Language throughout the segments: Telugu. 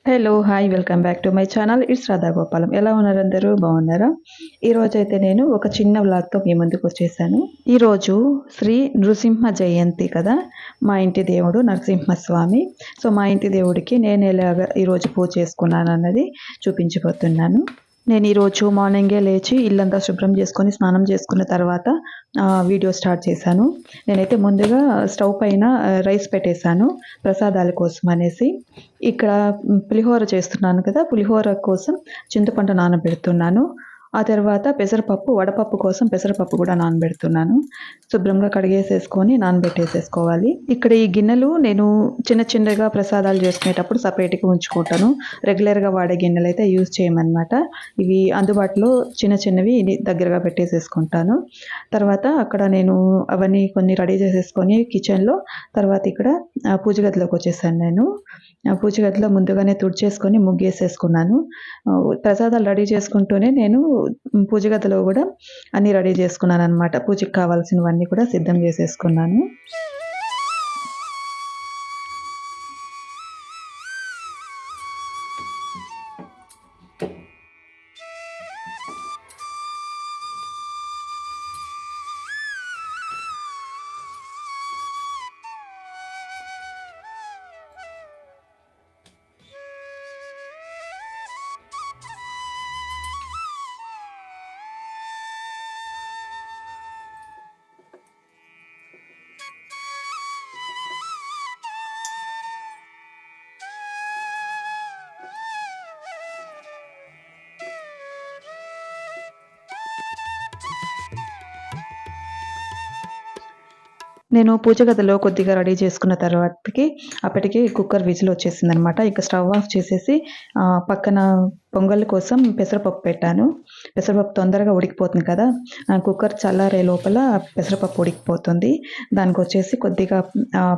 Hello! Hi! Welcome back to my channel. It's Radha Gopalam. ఎలా ఉన్నారు అందరూ? బాగున్నారా? ఈరోజైతే నేను ఒక చిన్న వ్లాగ్‌తో మీ ముందుకొచ్చేసాను. ఈరోజు శ్రీ నృసింహ జయంతి కదా! మా ఇంటి దేవుడు నరసింహస్వామి. సో, మా ఇంటి దేవుడికి నేను ఎలాగా ఈరోజు పూజ చేసుకున్నానన్నది చూపించబోతున్నాను. నేను ఈరోజు మార్నింగే లేచి ఇల్లంతా శుభ్రం చేసుకొని, స్నానం చేసుకున్న తర్వాత వీడియో స్టార్ట్ చేశాను. నేనైతే ముందుగా స్టవ్ పైన రైస్ పెట్టేశాను ప్రసాదాల కోసం అనేసి. ఇక్కడ పులిహోర చేస్తున్నాను కదా! పులిహోర కోసం చింతపండు నానబెడుతున్నాను. ఆ తర్వాత పెసరపప్పు, వడపప్పు కోసం పెసరపప్పు కూడా నానబెడుతున్నాను. శుభ్రంగా కడిగేసేసుకొని నానబెట్టేసేసుకోవాలి. ఇక్కడ ఈ గిన్నెలు నేను చిన్న చిన్నగా ప్రసాదాలు చేసుకునేటప్పుడు సపరేట్‌గా ఉంచుకుంటాను. రెగ్యులర్‌గా వాడే గిన్నెలైతే యూజ్ చేయమనమాట. ఇవి అందుబాటులో చిన్న చిన్నవి దగ్గరగా పెట్టేసేసుకుంటాను. తర్వాత అక్కడ నేను అవన్నీ కొన్ని రెడీ చేసేసుకొని కిచెన్‌లో, తర్వాత ఇక్కడ పూజ గదిలోకి వచ్చేసాను నేను. పూజ గదిలో ముందుగానే తుడిచేసుకొని ముగ్గేసేసుకున్నాను. ప్రసాదాలు రెడీ చేసుకుంటూనే నేను పూజ గదిలో గూడా అన్నీ రెడీ చేసుకున్నాననమాట. పూజకి కావాల్సినవన్నీ కూడా సిద్ధం చేసేసుకున్నాను. నేను పూజ గదిలో కొద్దిగా రెడీ చేసుకున్న తర్వాతకి అప్పటికి కుక్కర్ విజిల్ వచ్చేసిందనమాట. ఇక స్టవ్ ఆఫ్ చేసేసి పక్కన పొంగల్ కోసం పెసరపప్పు పెట్టాను. పెసరపప్పు తొందరగా ఉడికిపోతుంది కదా! కుక్కర్ చల్లారే లోపల పెసరపప్పు ఉడికిపోతుంది. దానికొచ్చేసి కొద్దిగా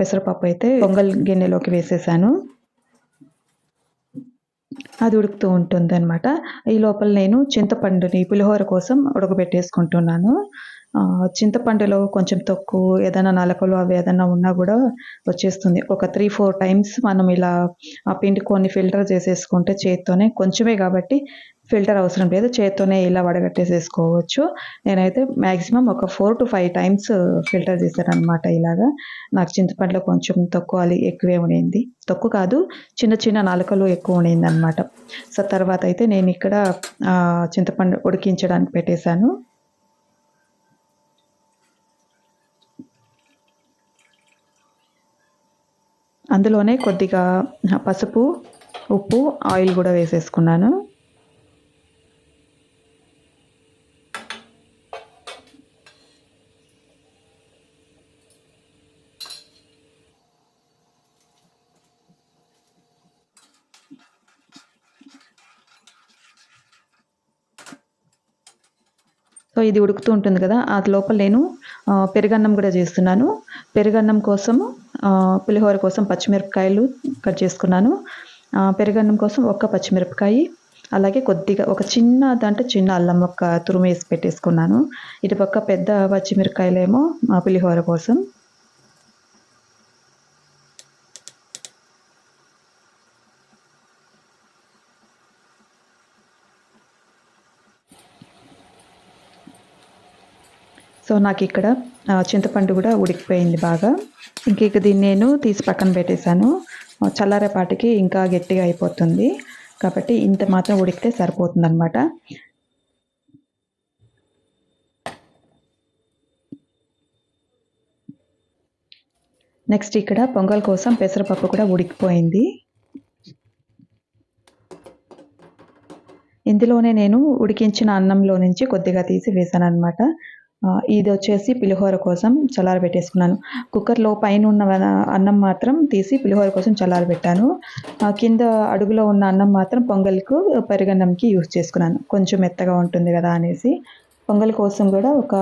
పెసరపప్పు అయితే పొంగల్ గిన్నెలోకి వేసేసాను. అది ఉడుకుతూ ఉంటుందనమాట. ఈ లోపల నేను చింతపండుని పులిహోర కోసం ఉడకబెట్టేసుకుంటున్నాను. చింతపండులో కొంచెం తొక్కు, ఏదైనా నలకలు అవి ఏదన్నా ఉన్నా గూడా వచ్చేస్తుంది. ఒక 3, 4 టైమ్స్ మనం ఇలా ఆ పిండుకొని ఫిల్టర్ చేసేసుకుంటే చేత్తోనే, కొంచెమే గాబట్టి ఫిల్టర్ అవసరం లేదు. చేత్తోనే ఇలా వడగట్టేసేసుకోవచ్చు. నేనైతే మాక్సిమం ఒక 4-5 టైమ్స్ ఫిల్టర్ చేశాననమాట ఇలాగా. నాకు చింతపండులో కొంచెం తొక్కు అది ఎక్కువే ఉండింది. తొక్కు కాదు, చిన్న చిన్న నలకలు ఎక్కువ ఉండిందనమాట. సో, తర్వాతయితే నేనిక్కడ చింతపండు ఉడికించడానికి పెట్టేశాను. అందులోనే కొద్దిగా పసుపు, ఉప్పు, ఆయిల్ గూడా వేసేసుకున్నాను. సో, ఇది ఉడుకుతూ ఉంటుంది కదా! అది లోపల నేను పెరుగన్నం గూడా చేస్తున్నాను. పెరుగన్నం కోసము పులిహోర కోసం పచ్చిమిరపకాయలు కట్ చేసుకున్నాను. పెరుగన్నం కోసం ఒక్క పచ్చిమిరపకాయి, అలాగే కొద్దిగా ఒక చిన్న అల్లం ముక్క తురుమేసి పెట్టేసుకున్నాను. ఇటుపక్క పెద్ద పచ్చిమిరపకాయలేమో పులిహోర కోసం. సో, నాకిక్కడ చింతపండు గూడా ఉడికిపోయింది బాగా. ఇక దీన్ని నేను తీసి పక్కన పెట్టేశాను. చల్లారేపాటికి ఇంకా గట్టిగా అయిపోతుంది. కాబట్టి ఇంత మాత్రం ఉడికితే సరిపోతుందనమాట. నెక్స్ట్ ఇక్కడ పొంగల్ కోసం పెసరపప్పు కూడా ఉడికిపోయింది. ఇందులోనే నేను ఉడికించిన అన్నంలో నుంచి కొద్దిగా తీసి వేశాననమాట. ఇదొచ్చేసి పులిహోర కోసం చల్లారబెట్టేసుకున్నాను. కుక్కర్‌లో పైనున్న అన్నం మాత్రం తీసి పులిహోర కోసం చల్లారబెట్టాను. కింద అడుగులో ఉన్న అన్నం మాత్రం పొంగల్‌కు, పెరుగన్నంకి యూజ్ చేసుకున్నాను. కొంచెం మెత్తగా ఉంటుంది గదా అనేసి. పొంగల్ కోసం గూడా ఒక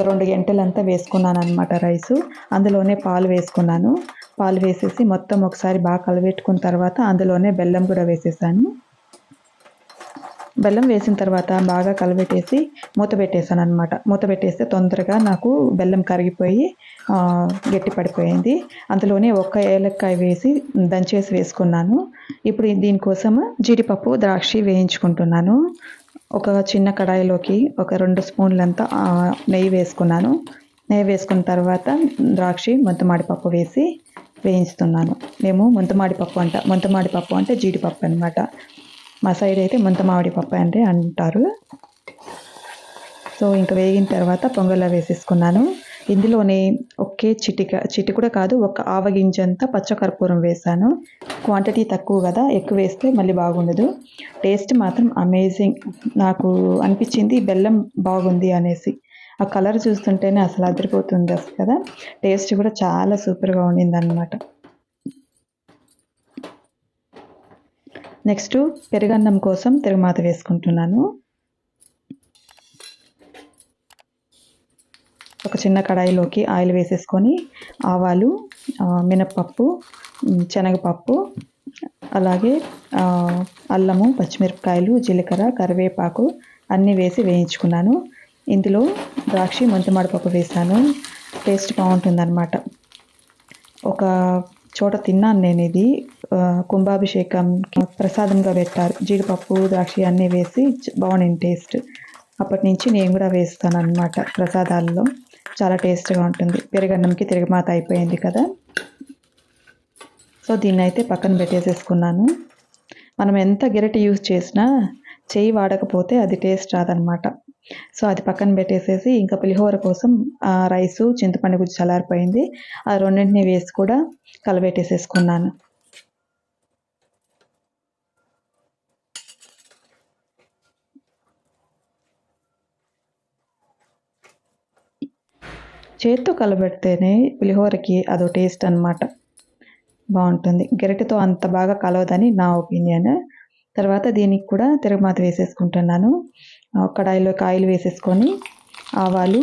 2 గంటెలంతా వేసుకున్నాననమాట రైసు. అందులోనే పాలు వేసుకున్నాను. పాలు వేసేసి మొత్తం ఒకసారి బాగా కలబెట్టుకున్న తర్వాత అందులోనే బెల్లం గూడా వేసేసాను. బెల్లం వేసిన తర్వాత బాగా కలబెట్టేసి మూత పెట్టేసాను అనమాట. మూత పెట్టేస్తే తొందరగా నాకు బెల్లం కరిగిపోయి గట్టి పడిపోయింది. అందులోనే ఒక్క ఏలక్కాయ వేసి దంచేసి వేసుకున్నాను. ఇప్పుడు దీనికోసం జీడిపప్పు, ద్రాక్ష వేయించుకుంటున్నాను. ఒక చిన్న కడాయిలోకి ఒక 2 స్పూన్లంతా నెయ్యి వేసుకున్నాను. నెయ్యి వేసుకున్న తర్వాత ద్రాక్ష, మొంతమాడిపప్పు వేసి వేయిస్తున్నాను. మేము మొంతమాడిపప్పు అంటే జీడిపప్పు అనమాట. మా సైడ్ అయితే ముంతమామిడి పప్పు అంటే అంటారు. సో ఇంకా వేగిన తర్వాత పొంగల్లో వేసేసుకున్నాను. ఇందులోనే ఒకే చిటి కూడా కాదు, ఒక ఆవగింజంతా పచ్చకర్పూరం వేసాను. క్వాంటిటీ తక్కువ కదా, ఎక్కువ వేస్తే మళ్ళీ బాగుండదు. టేస్ట్ మాత్రం అమేజింగ్. నాకు అనిపించింది బెల్లం బాగుంది అనేసి. ఆ కలర్ చూస్తుంటేనే అసలు అదిరిపోతుంది అసలు కదా. టేస్ట్ కూడా చాలా సూపర్గా ఉండింది అనమాట. నెక్స్ట్ పెరుగన్నం కోసం తిరుగుమాత వేసుకుంటున్నాను. ఒక చిన్న కడాయిలోకి ఆయిల్ వేసేసుకొని ఆవాలు, మినప్పప్పు, శనగపప్పు, అలాగే అల్లము, పచ్చిమిరపకాయలు, జీలకర్ర, కరివేపాకు అన్నీ వేసి వేయించుకున్నాను. ఇందులో ద్రాక్ష, మొంతమాడిపప్పు వేసాను. టేస్ట్ బాగుంటుందన్నమాట. ఒక చోట తిన్నాను నేను ఇది. కుంభాభిషేకం ప్రసాదంగా పెట్టారు. జీడిపప్పు, ద్రాక్ష అన్నీ వేసి బాగుండింది టేస్ట్. అప్పటి నుంచి నేను కూడా వేస్తాను అనమాట ప్రసాదాల్లో. చాలా టేస్ట్గా ఉంటుంది. పెరుగన్నంకి తిరుగుమాత అయిపోయింది కదా. సో దీన్ని అయితే పక్కన పెట్టేసేసుకున్నాను. మనం ఎంత గెరిటె యూజ్ చేసినా చెయ్యి వాడకపోతే అది టేస్ట్ రాదనమాట. సో అది పక్కన పెట్టేసేసి ఇంకా పులిహోర కోసం రైసు, చింతపండు గుజ్జు చల్లారిపోయింది. ఆ రెండింటిని వేసి కూడా కలబెట్టేసేసుకున్నాను. చేత్తో కలబెడితేనే పులిహోరకి అదో టేస్ట్ అనమాట. బాగుంటుంది. గరిటెతో అంత బాగా కలవదని నా ఒపీనియన్. తర్వాత దీనికి కూడా తిరుగుమాత వేసేసుకుంటున్నాను. కడాయిలోకి ఆయిల్ వేసేసుకొని ఆవాలు,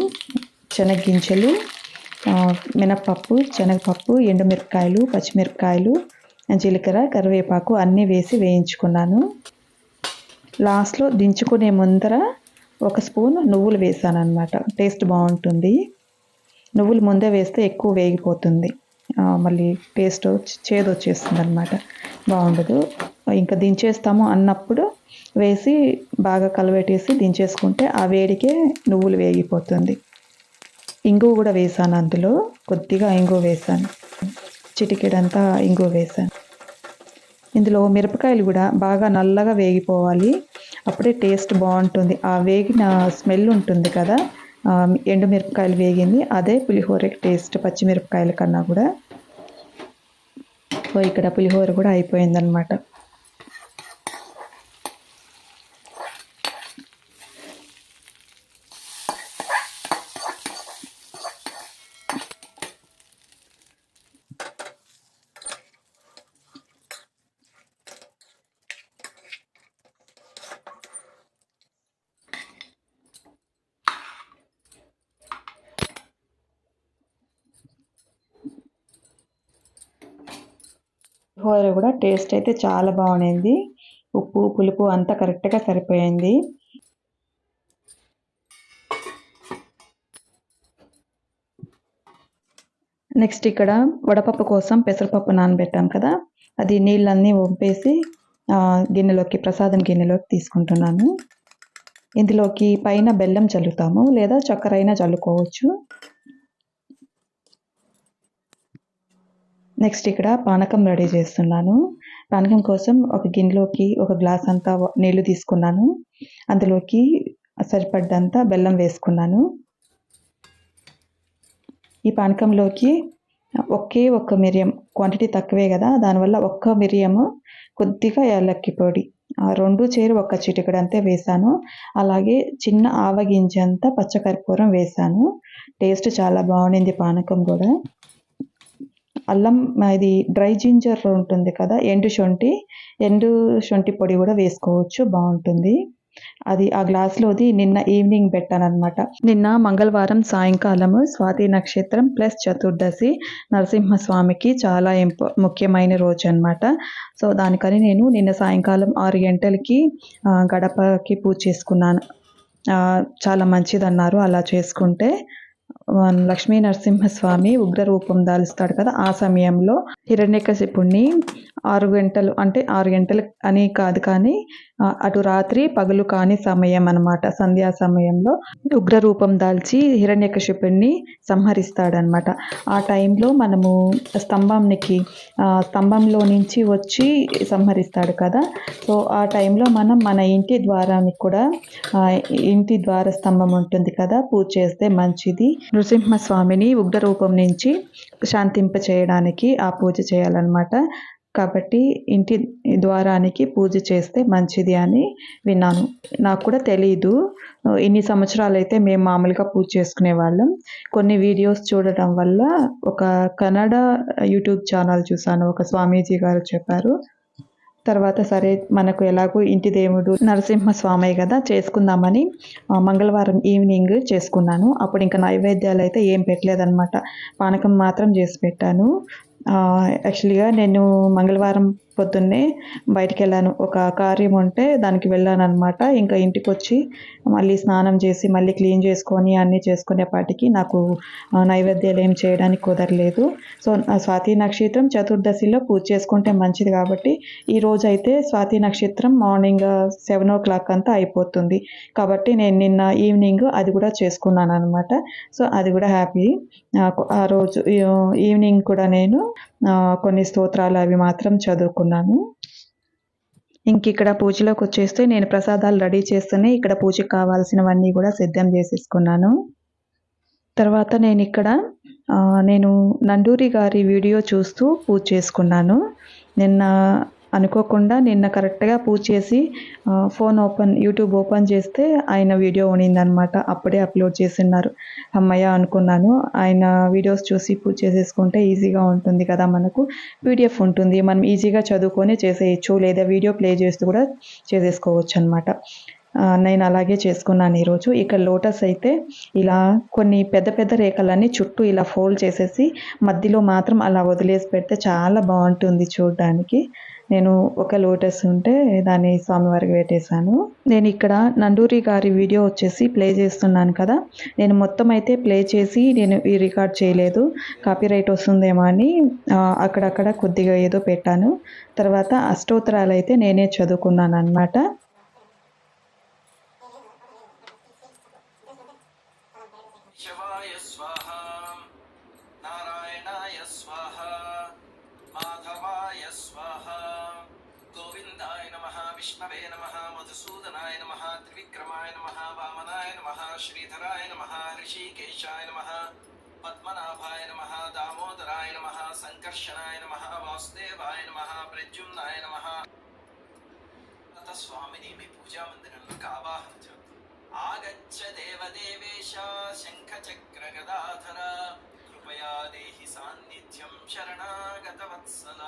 శనగ్గింజలు, మినప్పప్పు, శనగపప్పు, ఎండుమిరపకాయలు, పచ్చిమిరపకాయలు, జీలకర్ర, కరివేపాకు అన్నీ వేసి వేయించుకున్నాను. లాస్ట్లో దించుకునే ముందర ఒక స్పూన్ నువ్వులు వేసాను అనమాట. టేస్ట్ బాగుంటుంది. నువ్వులు ముందే వేస్తే ఎక్కువ వేగిపోతుంది, మళ్ళీ టేస్ట్ చేదు వచ్చేస్తుంది అనమాట, బాగుండదు. ఇంకా దించేస్తాము అన్నప్పుడు వేసి బాగా కలబెట్టేసి దించేసుకుంటే ఆ వేడికే నువ్వులు వేగిపోతుంది. ఇంగువ కూడా వేసాను, అందులో కొద్దిగా ఇంగువ వేసాను, చిటికెడంతా ఇంగువ వేసాను. ఇందులో మిరపకాయలు కూడా బాగా నల్లగా వేగిపోవాలి, అప్పుడే టేస్ట్ బాగుంటుంది. ఆ వేగిన స్మెల్ ఉంటుంది కదా, ఎండుమిరపకాయలు వేగింది, అదే పులిహోరకి టేస్ట్ పచ్చిమిరపకాయల కన్నా కూడా. సో ఇక్కడ పులిహోర కూడా అయిపోయిందనమాట. పులిహోర కూడా టేస్ట్ అయితే చాలా బాగుంది. ఉప్పు, పులుపు అంతా కరెక్ట్గా సరిపోయింది. నెక్స్ట్ ఇక్కడ వడపప్పు కోసం పెసరపప్పు నానబెట్టాం కదా, అది నీళ్ళన్నీ వంపేసి గిన్నెలోకి, ప్రసాదం గిన్నెలోకి తీసుకుంటున్నాను. ఇందులోకి పైన బెల్లం చల్లుతాము, లేదా చక్కెర అయినా చల్లుకోవచ్చు. నెక్స్ట్ ఇక్కడ పానకం రెడీ చేస్తున్నాను. పానకం కోసం ఒక గిన్నెలోకి ఒక గ్లాస్ అంతా నీళ్లు తీసుకున్నాను. అందులోకి సరిపడ్డంత బెల్లం వేసుకున్నాను. ఈ పానకంలోకి ఒక్క మిరియం, క్వాంటిటీ తక్కువే కదా, దానివల్ల ఒక్క మిరియము, కొద్దిగా యాలక్కి పొడి, రెండు చేరి ఒక చిటికెడు అంతే వేసాను. అలాగే చిన్న ఆవగింజంత పచ్చకర్పూరం వేసాను. టేస్ట్ చాలా బాగుండింది పానకం కూడా. అల్లం, ఇది డ్రై జింజర్ ఉంటుంది కదా, ఎండు శొంఠి పొడి కూడా వేసుకోవచ్చు, బాగుంటుంది. అది ఆ గ్లాస్‌లోది నిన్న ఈవినింగ్ పెట్టాననమాట. నిన్న మంగళవారం సాయంకాలము స్వాతి నక్షత్రం ప్లస్ చతుర్దశి నరసింహస్వామికి చాలా ముఖ్యమైన రోజనమాట. సో, దానికని నేను నిన్న సాయంకాలం 6 గంటలకి గడపకి పూజ చేసుకున్నాను. చాలా మంచిదన్నారు అలా చేసుకుంటే. లక్ష్మీ నరసింహస్వామి ఉగ్ర రూపం దాలుస్తాడు కదా! ఆ సమయంలో హిరణ్యకశిపుడిని 6 గంటలు అంటే 6 గంటలు అని కాదు కానీ అటు రాత్రి, పగలు కాని సమయం అనమాట. సంధ్యా సమయంలో ఉగ్ర రూపం దాల్చి హిరణ్యకశిపుడిని సంహరిస్తాడనమాట. ఆ టైంలో మనము స్తంభంలో నుంచి వచ్చి సంహరిస్తాడు కదా! సో, ఆ టైంలో మనం మన ఇంటి ద్వారానికి కూడా ఇంటి ద్వార స్తంభం ఉంటుంది కదా! పూజ చేస్తే మంచిది. నృసింహస్వామిని ఉగ్ర రూపం నుంచి శాంతింపచేయడానికి ఆ పూజ చేయాలన్నమాట. కాబట్టి ఇంటి ద్వారానికి పూజ చేస్తే మంచిది అని విన్నాను. నాకు కూడా తెలీదు. ఇన్ని సంవత్సరాలైతే మేము మామూలుగా పూజ చేసుకునేవాళ్ళం. కొన్ని వీడియోస్ చూడటం వల్ల ఒక కన్నడ యూట్యూబ్ ఛానల్ చూసాను. ఒక స్వామీజీ గారు చెప్పారు. తర్వాత సరే మనకు ఎలాగో ఇంటి దేవుడు నరసింహస్వామే కదా చేసుకుందామని మంగళవారం ఈవినింగ్ చేసుకున్నాను. అప్పుడు ఇంకా నైవేద్యాలైతే ఏం పెట్టలేదనమాట. పానకం మాత్రం చేసి పెట్టాను. యాక్చువల్‌గా నేను మంగళవారం పొద్దున్నే బయటికెళ్ళాను. ఒక కార్యం ఉంటే దానికి వెళ్ళాననమాట. ఇంకా ఇంటికొచ్చి మళ్ళీ స్నానం చేసి, మళ్ళీ క్లీన్ చేసుకొని అన్నీ చేసుకునేపాటికి నాకు నైవేద్యాలు ఏం చేయడానికి కుదరలేదు. సో, స్వాతి నక్షత్రం చతుర్దశిలో పూజ చేసుకుంటే మంచిది కాబట్టి, ఈరోజైతే స్వాతి నక్షత్రం మార్నింగ్ 7:00 అంతా అయిపోతుంది. కాబట్టి నేను నిన్న ఈవినింగ్ అది కూడా చేసుకున్నాననమాట. సో, అది కూడా హ్యాపీ. ఆ రోజు ఈవినింగ్ కూడా నేను కొన్ని స్తోత్రాలు అవి మాత్రం చదువుకున్నాను. ఇంకిక్కడ పూజలోకొచ్చేస్తే నేను ప్రసాదాలు రెడీ చేస్తూనే ఇక్కడ పూజకి కావాల్సినవన్నీ కూడా సిద్ధం చేసేసుకున్నాను. తర్వాత నేను నండూరి గారి వీడియో చూస్తూ పూజ చేసుకున్నాను. నిన్న కరెక్ట్‌గా పూజ చేసి యూట్యూబ్ ఓపెన్ చేస్తే ఆయన వీడియో ఉన్నిందనమాట. అప్పుడే అప్‌లోడ్ చేసున్నారు. హమ్మయ్య! అనుకున్నాను. ఆయన వీడియోస్ చూసి పూజ చేసేసుకుంటే ఈజీగా ఉంటుంది కదా మనకు. పీడిఎఫ్ ఉంటుంది. మనం ఈజీగా చదువుకొని చేసేయొచ్చు. లేదా వీడియో ప్లే చేస్తూ కూడా చేసేసుకోవచ్చనమాట. నేను అలాగే చేసుకున్నాను ఈరోజు. ఇక లోటస్ అయితే ఇలా కొన్ని పెద్ద పెద్ద రేఖలన్నీ చుట్టూ ఇలా ఫోల్డ్ చేసేసి మధ్యలో మాత్రం అలా వదిలేసి పెడితే చాలా బావుంటుంది చూడ్డానికి. నేను ఒక లోటస్ ఉంటే దాన్ని స్వామివారికి పెట్టేశాను. నేను ఇక్కడ నండూరి గారి వీడియో వచ్చేసి ప్లే చేస్తున్నాను కదా! నేను మొత్తం అయితే ప్లే చేసి నేను రికార్డ్ చేయలేదు. కాపీరైట్ వస్తుందేమో అని అక్కడక్కడ కొద్దిగా ఏదో పెట్టాను. తర్వాత అష్టోత్తరాలైతే నేనే చదువుకున్నాననమాట. శివాయ స్వాహ, నారాయణాయ స్వాహ, మాధవాయ స్వాహ, గోవిందాయ నమః, విష్ణవే నమః, మధుసూదనాయ నమః, త్రివిక్రమాయ నమః, వామనాయ నమః, శ్రీధరాయ నమః, ఋషికేశాయ నమః, పద్మనాభాయ నమః, దామోదరాయ నమః, సంకర్షణాయ నమః, వాసుదేవాయ నమః, ప్రద్యుమ్నాయ నమః. స్వామిని మీ పూజా మందిరంలోకి ఆవాహన ఆగచ్చ దేవదేవేశ శంఖచక్ర గదాధర కృపయా దేహి సాన్నిధ్యం శరణాగత వత్సల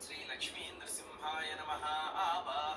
శ్రీ లక్ష్మీ నృసింహాయ నమః ఆవాహ.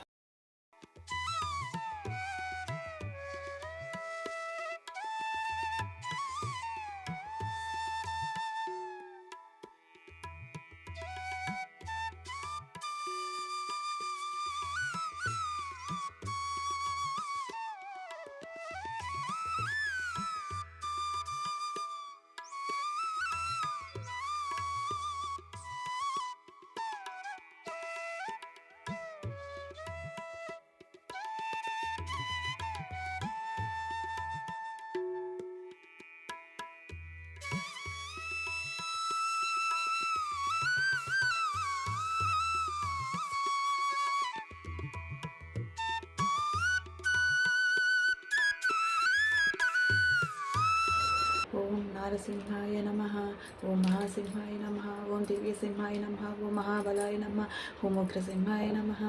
ఓం నారసింహాయ నమః, ఓం మహాసింహాయ నమః, ఓం దివ్యసింహాయ నమః, ఓం మహాబలాయ నమః, ఓం ఉగ్రసింహాయ నమః,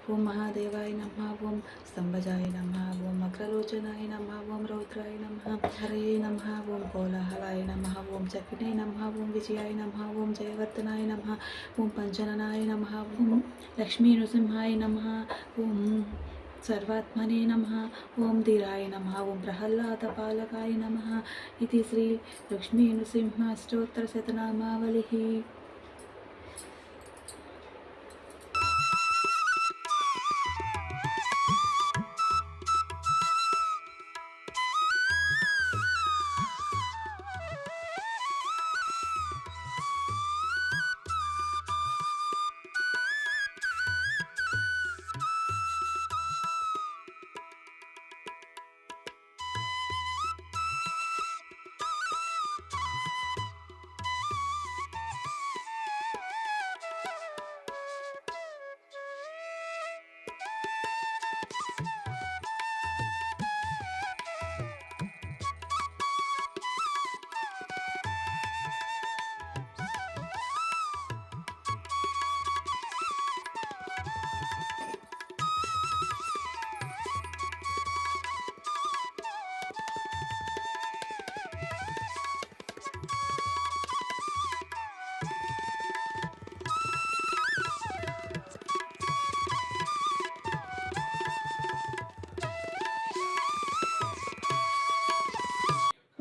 ఓం మహాదేవాయ నమః, ఓం స్తంభజాయ నమః, ఓం అగ్రలోచనాయ నమః, ఓం రౌద్రాయ నమః, హరయే నమః, ఓం కోలాహలాయ నమః, ఓం చక్రినే నమః, ఓం విజయాయ నమః, ఓం జయవర్ధనాయ నమః, ఓం పంచననాయ నమః, ఓం లక్ష్మీ నృసింహాయ నమః, ఓం సర్వాత్మనే నమః. ఓం ధీరాయ నమః. ఓం ప్రహ్లాదపాలకాయ నమః. ఇది శ్రీ లక్ష్మీ నృసింహ స్తోత్ర శతనామావళిః.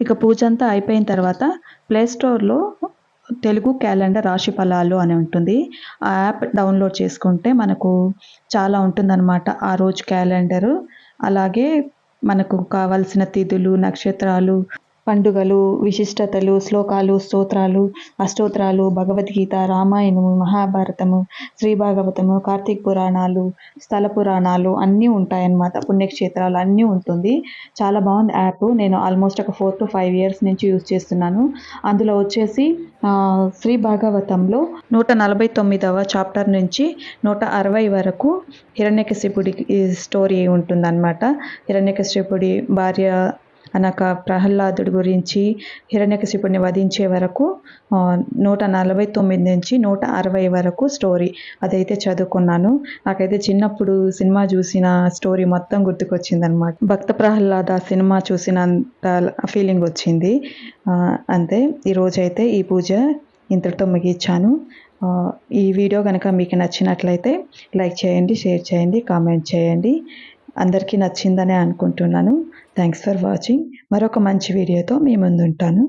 ఇక పూజ అంతా అయిపోయిన తర్వాత ప్లే స్టోర్లో తెలుగు క్యాలెండర్ రాశి ఫలాలు అని ఉంటుంది. ఆ యాప్ డౌన్లోడ్ చేసుకుంటే మనకు చాలా ఉంటుందన్నమాట ఆ రోజు క్యాలెండరు. అలాగే మనకు కావాల్సిన తిథులు, నక్షత్రాలు, పండుగలు, విశిష్టతలు, శ్లోకాలు, స్తోత్రాలు, అష్టోత్రాలు, భగవద్గీత, రామాయణము, మహాభారతము, శ్రీ భాగవతము, కార్తీక పురాణాలు, స్థల పురాణాలు అన్నీ ఉంటాయన్నమాట. పుణ్యక్షేత్రాలు అన్నీ ఉంటుంది. చాలా బాగుంది యాప్. నేను ఆల్మోస్ట్ ఒక 4 to 5 ఇయర్స్ నుంచి యూజ్ చేస్తున్నాను. అందులో వచ్చేసి శ్రీ భాగవతంలో 149వ చాప్టర్ నుంచి 160 వరకు హిరణ్యకశిపుడి స్టోరీ ఉంటుందన్నమాట. హిరణ్యకశిపుడి భార్య అనక ప్రహ్లాదుడి గురించి హిరణ్యకశిపుడిని వధించే వరకు 149 నుంచి 160 వరకు స్టోరీ అదైతే చదువుకున్నాను. నాకైతే చిన్నప్పుడు సినిమా చూసిన స్టోరీ మొత్తం గుర్తుకొచ్చిందనమాట. భక్త ప్రహ్లాద సినిమా చూసినంత ఫీలింగ్ వచ్చింది. అంతే. ఈరోజైతే ఈ పూజ ఇంతటితో ముగించాను. ఈ వీడియో కనుక మీకు నచ్చినట్లయితే లైక్ చేయండి, షేర్ చేయండి, కామెంట్ చేయండి. అందరికీ నచ్చిందనే అనుకుంటున్నాను. Thanks for watching. మరొక మంచి వీడియోతో మీ ముందుంటాను.